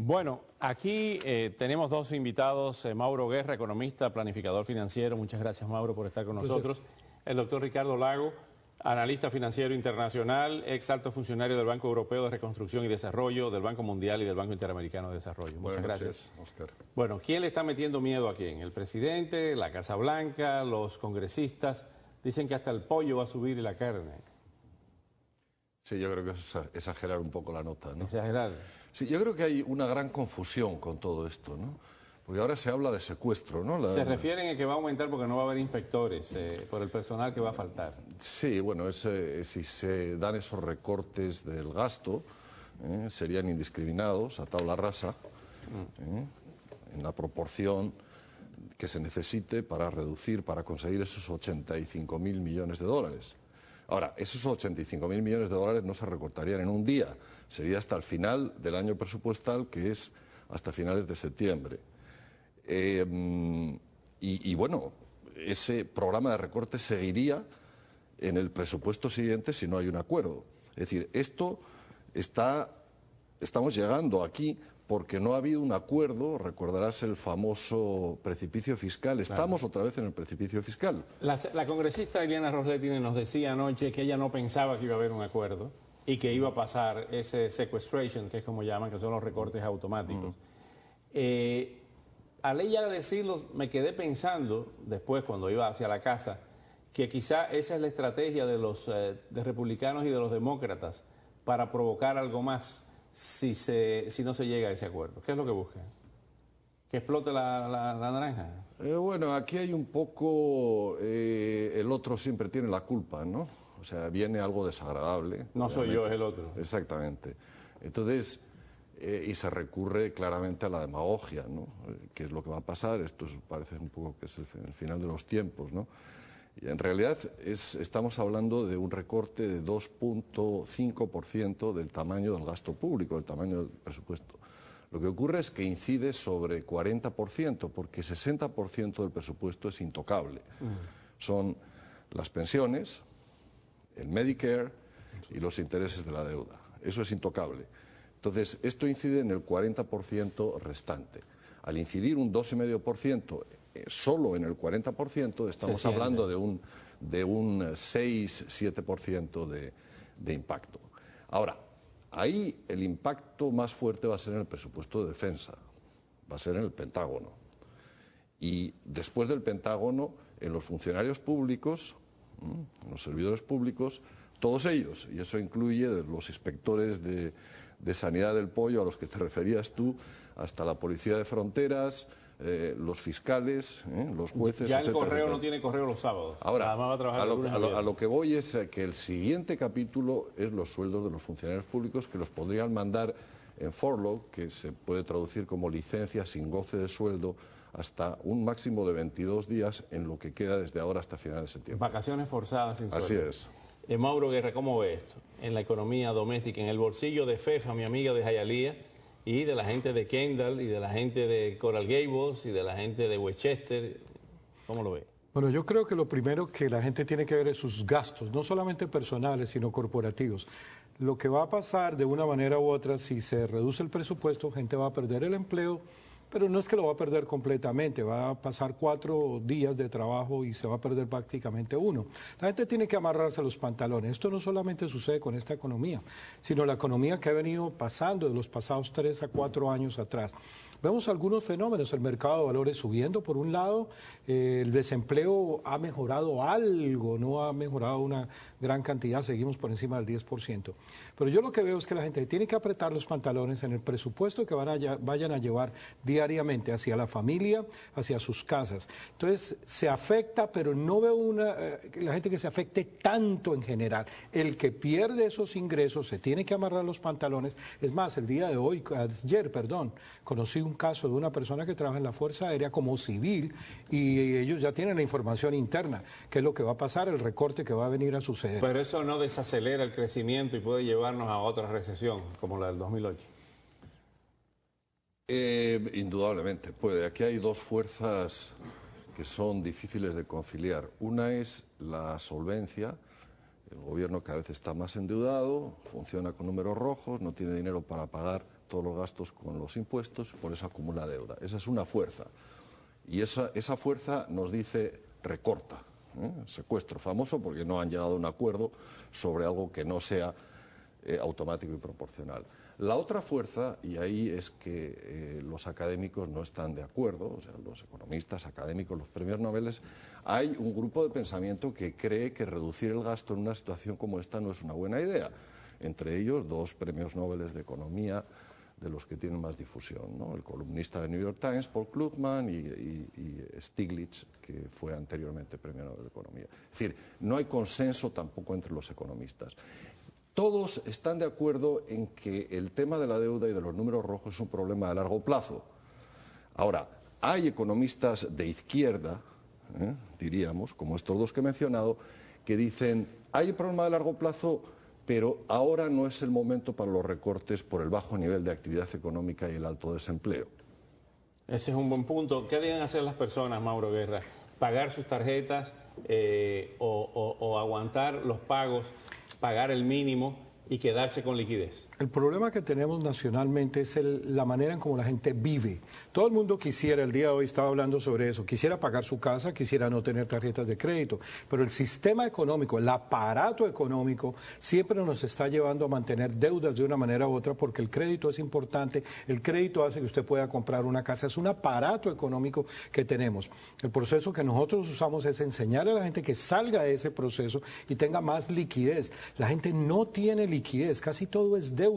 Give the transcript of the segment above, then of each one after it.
Bueno, aquí tenemos dos invitados, Mauro Guerra, economista, planificador financiero. Muchas gracias, Mauro, por estar con nosotros. El doctor Ricardo Lago, analista financiero internacional, ex alto funcionario del Banco Europeo de Reconstrucción y Desarrollo, del Banco Mundial y del Banco Interamericano de Desarrollo. Muchas gracias. Oscar. Bueno, ¿quién le está metiendo miedo a quién? ¿El presidente, la Casa Blanca, los congresistas? Dicen que hasta el pollo va a subir y la carne. Sí, yo creo que es exagerar un poco la nota, ¿no? Exagerar. Sí, yo creo que hay una gran confusión con todo esto, ¿no? Porque ahora se habla de secuestro, ¿no? Se refieren a que va a aumentar porque no va a haber inspectores por el personal que va a faltar. Sí, bueno, si se dan esos recortes del gasto, serían indiscriminados, a tabla rasa, en la proporción que se necesite para reducir, para conseguir esos 85.000 millones de dólares. Ahora, esos 85.000 millones de dólares no se recortarían en un día, sería hasta el final del año presupuestal, que es hasta finales de septiembre. Y bueno, ese programa de recortes seguiría en el presupuesto siguiente si no hay un acuerdo. Es decir, estamos llegando aquí porque no ha habido un acuerdo. Recordarás el famoso precipicio fiscal. Estamos otra vez en el precipicio fiscal. La congresista Ileana Ros-Lehtinen nos decía anoche que ella no pensaba que iba a haber un acuerdo y que iba a pasar ese sequestration, que es como llaman, que son los recortes automáticos. Al ella decirlo, me quedé pensando, después cuando iba hacia la casa, que quizá esa es la estrategia de los de republicanos y de los demócratas para provocar algo más si no se llega a ese acuerdo. ¿Qué es lo que buscan? ¿Que explote la naranja? Bueno, aquí hay un poco, el otro siempre tiene la culpa, ¿no? O sea, viene algo desagradable. No obviamente. soy yo, es el otro. Exactamente. Entonces, y se recurre claramente a la demagogia, ¿no? ¿Qué es lo que va a pasar? Esto parece un poco que es el final de los tiempos, ¿no? Y en realidad estamos hablando de un recorte de 2.5% del tamaño del gasto público, del tamaño del presupuesto. Lo que ocurre es que incide sobre 40%, porque 60% del presupuesto es intocable. Son las pensiones, el Medicare y los intereses de la deuda. Eso es intocable. Entonces, esto incide en el 40% restante. Al incidir un 2,5%, solo en el 40%, estamos hablando de un 6-7% de impacto. Ahora, ahí el impacto más fuerte va a ser en el presupuesto de defensa, va a ser en el Pentágono. Y después del Pentágono, en los funcionarios públicos, en los servidores públicos, todos ellos, y eso incluye de los inspectores de sanidad del pollo a los que te referías tú, hasta la policía de fronteras, los fiscales, los jueces, ya el correo no tiene correo los sábados. Ahora, a lo que voy es que el siguiente capítulo es los sueldos de los funcionarios públicos, que los podrían mandar en furlough, que se puede traducir como licencia sin goce de sueldo, hasta un máximo de 22 días en lo que queda desde ahora hasta finales de septiembre. Vacaciones forzadas sin sueldo. Así es. Mauro Guerra, ¿cómo ve esto? En la economía doméstica, en el bolsillo de Fefa, mi amiga de Hialeah, y de la gente de Kendall, y de la gente de Coral Gables, y de la gente de Westchester. ¿Cómo lo ve? Bueno, yo creo que lo primero que la gente tiene que ver es sus gastos, no solamente personales, sino corporativos. Lo que va a pasar de una manera u otra, si se reduce el presupuesto, gente va a perder el empleo, pero no es que lo va a perder completamente, va a pasar 4 días de trabajo y se va a perder prácticamente uno. La gente tiene que amarrarse los pantalones. Esto no solamente sucede con esta economía, sino la economía que ha venido pasando de los pasados 3 a 4 años atrás. Vemos algunos fenómenos, el mercado de valores subiendo por un lado, el desempleo ha mejorado algo, no ha mejorado una gran cantidad, seguimos por encima del 10%. Pero yo lo que veo es que la gente tiene que apretar los pantalones en el presupuesto que vayan a llevar diariamente hacia la familia, hacia sus casas. Entonces se afecta, pero no veo la gente que se afecte tanto en general. El que pierde esos ingresos se tiene que amarrar los pantalones. Es más, ayer, conocí un caso de una persona que trabaja en la Fuerza Aérea como civil y ellos ya tienen la información interna, qué es lo que va a pasar, el recorte que va a venir a suceder. Pero eso no desacelera el crecimiento y puede llevarnos a otra recesión, como la del 2008. Indudablemente puede. Aquí hay dos fuerzas que son difíciles de conciliar. Una es la solvencia. El gobierno cada vez está más endeudado, funciona con números rojos, no tiene dinero para pagar todos los gastos con los impuestos, por eso acumula deuda. Esa es una fuerza. Y esa fuerza nos dice recorta. Secuestro famoso porque no han llegado a un acuerdo sobre algo que no sea automático y proporcional. La otra fuerza, y ahí es que los académicos no están de acuerdo, o sea, los economistas académicos, los premios Nobel, hay un grupo de pensamiento que cree que reducir el gasto en una situación como esta no es una buena idea. Entre ellos, 2 premios Nobel de Economía de los que tienen más difusión, ¿no? El columnista de New York Times, Paul Krugman, y Stiglitz, que fue anteriormente premio Nobel de Economía. Es decir, no hay consenso tampoco entre los economistas. Todos están de acuerdo en que el tema de la deuda y de los números rojos es un problema de largo plazo. Ahora, hay economistas de izquierda, diríamos, como estos 2 que he mencionado, que dicen, hay un problema de largo plazo, pero ahora no es el momento para los recortes por el bajo nivel de actividad económica y el alto desempleo. Ese es un buen punto. ¿Qué deben hacer las personas, Mauro Guerra? ¿Pagar sus tarjetas o aguantar los pagos, pagar el mínimo y quedarse con liquidez? El problema que tenemos nacionalmente es la manera en cómo la gente vive. Todo el mundo quisiera, el día de hoy estaba hablando sobre eso, quisiera pagar su casa, quisiera no tener tarjetas de crédito, pero el sistema económico, el aparato económico siempre nos está llevando a mantener deudas de una manera u otra porque el crédito es importante, el crédito hace que usted pueda comprar una casa, es un aparato económico que tenemos. El proceso que nosotros usamos es enseñarle a la gente que salga de ese proceso y tenga más liquidez. La gente no tiene liquidez, casi todo es deuda.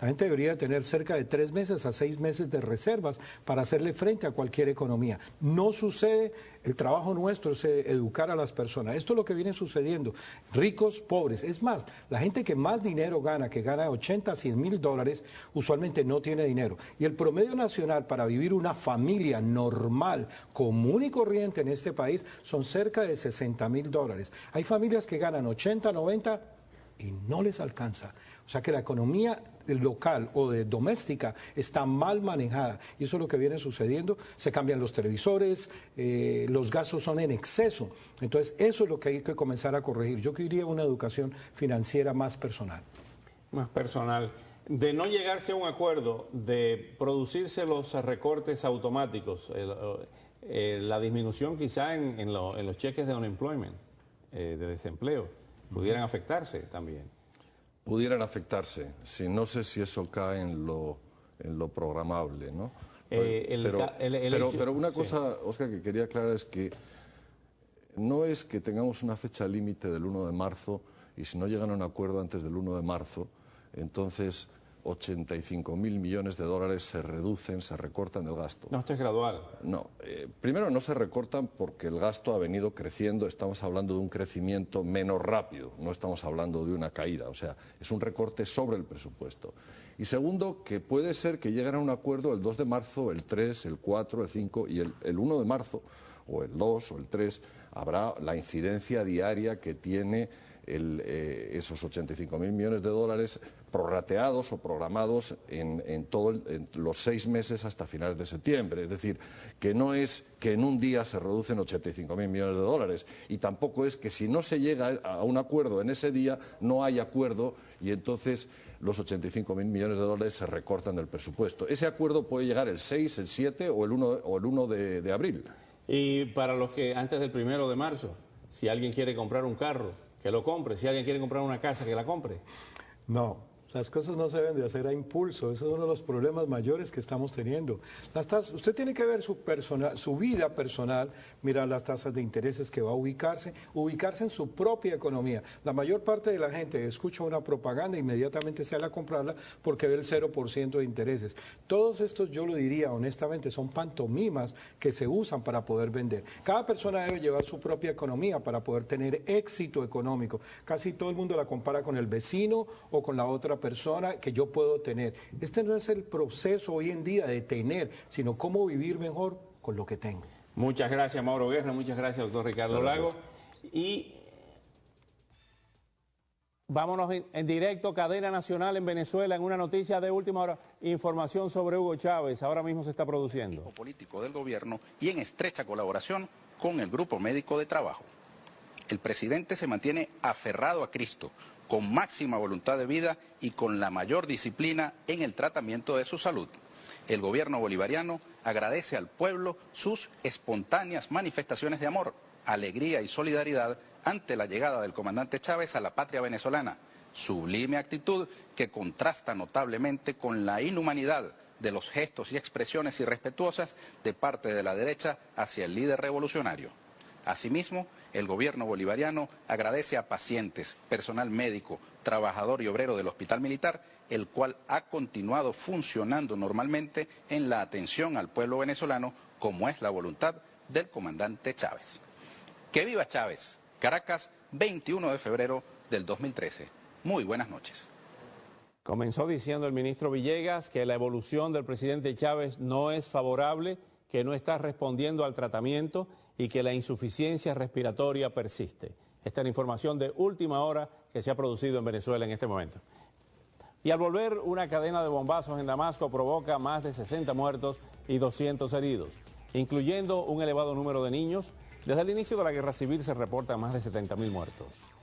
La gente debería tener cerca de 3 meses a 6 meses de reservas para hacerle frente a cualquier economía. No sucede, el trabajo nuestro es educar a las personas. Esto es lo que viene sucediendo, ricos, pobres. Es más, la gente que más dinero gana, que gana 80 a 100 mil dólares, usualmente no tiene dinero. Y el promedio nacional para vivir una familia normal, común y corriente en este país, son cerca de 60 mil dólares. Hay familias que ganan 80, 90 y no les alcanza. O sea que la economía local o doméstica está mal manejada y eso es lo que viene sucediendo. Se cambian los televisores, los gastos son en exceso. Entonces eso es lo que hay que comenzar a corregir. Yo quería una educación financiera más personal. Más personal. De no llegarse a un acuerdo, de producirse los recortes automáticos, la disminución quizá en los cheques de unemployment, de desempleo, pudieran afectarse también. Pudieran afectarse, sí, no sé si eso cae en lo programable, ¿no? Pero una cosa, Óscar, que quería aclarar es que no es que tengamos una fecha límite del 1 de marzo y si no llegan a un acuerdo antes del 1 de marzo, entonces 85.000 millones de dólares se reducen, se recortan del gasto. No, esto es gradual. No, primero no se recortan porque el gasto ha venido creciendo, estamos hablando de un crecimiento menos rápido, no estamos hablando de una caída, o sea, es un recorte sobre el presupuesto. Y segundo, que puede ser que lleguen a un acuerdo el 2 de marzo, el 3, el 4, el 5 y el 1 de marzo, o el 2 o el 3, habrá la incidencia diaria que tiene esos 85.000 millones de dólares prorrateados o programados en los 6 meses hasta finales de septiembre. Es decir, que no es que en un día se reducen 85.000 millones de dólares y tampoco es que si no se llega a un acuerdo en ese día no hay acuerdo y entonces los 85.000 millones de dólares se recortan del presupuesto. Ese acuerdo puede llegar el 6, el 7 o el 1 de abril. Y para los que antes del 1 de marzo, si alguien quiere comprar un carro, que lo compre. Si alguien quiere comprar una casa, que la compre. No, las cosas no se deben de hacer a impulso. Eso es uno de los problemas mayores que estamos teniendo. Usted tiene que ver su vida personal, mirar las tasas de intereses que va a ubicarse en su propia economía. La mayor parte de la gente escucha una propaganda e inmediatamente sale a comprarla porque ve el 0% de intereses. Todos estos, yo lo diría honestamente, son pantomimas que se usan para poder vender. Cada persona debe llevar su propia economía para poder tener éxito económico. Casi todo el mundo la compara con el vecino o con la otra persona que yo puedo tener. Este no es el proceso hoy en día de tener, sino cómo vivir mejor con lo que tengo. Muchas gracias, Mauro Guerra. Muchas gracias, doctor Ricardo Lago. Y vámonos en directo, cadena nacional en Venezuela, en una noticia de última hora, información sobre Hugo Chávez. Ahora mismo se está produciendo. Político del gobierno y en estrecha colaboración con el Grupo Médico de Trabajo. El presidente se mantiene aferrado a Cristo, con máxima voluntad de vida y con la mayor disciplina en el tratamiento de su salud. El gobierno bolivariano agradece al pueblo sus espontáneas manifestaciones de amor, alegría y solidaridad ante la llegada del comandante Chávez a la patria venezolana, sublime actitud que contrasta notablemente con la inhumanidad de los gestos y expresiones irrespetuosas de parte de la derecha hacia el líder revolucionario. Asimismo, el gobierno bolivariano agradece a pacientes, personal médico, trabajador y obrero del Hospital Militar, el cual ha continuado funcionando normalmente en la atención al pueblo venezolano, como es la voluntad del comandante Chávez. ¡Que viva Chávez! Caracas, 21 de febrero del 2013. Muy buenas noches. Comenzó diciendo el ministro Villegas que la evolución del presidente Chávez no es favorable, que no está respondiendo al tratamiento y que la insuficiencia respiratoria persiste. Esta es la información de última hora que se ha producido en Venezuela en este momento. Y al volver, una cadena de bombazos en Damasco provoca más de 60 muertos y 200 heridos, incluyendo un elevado número de niños. Desde el inicio de la guerra civil se reportan más de 70.000 muertos.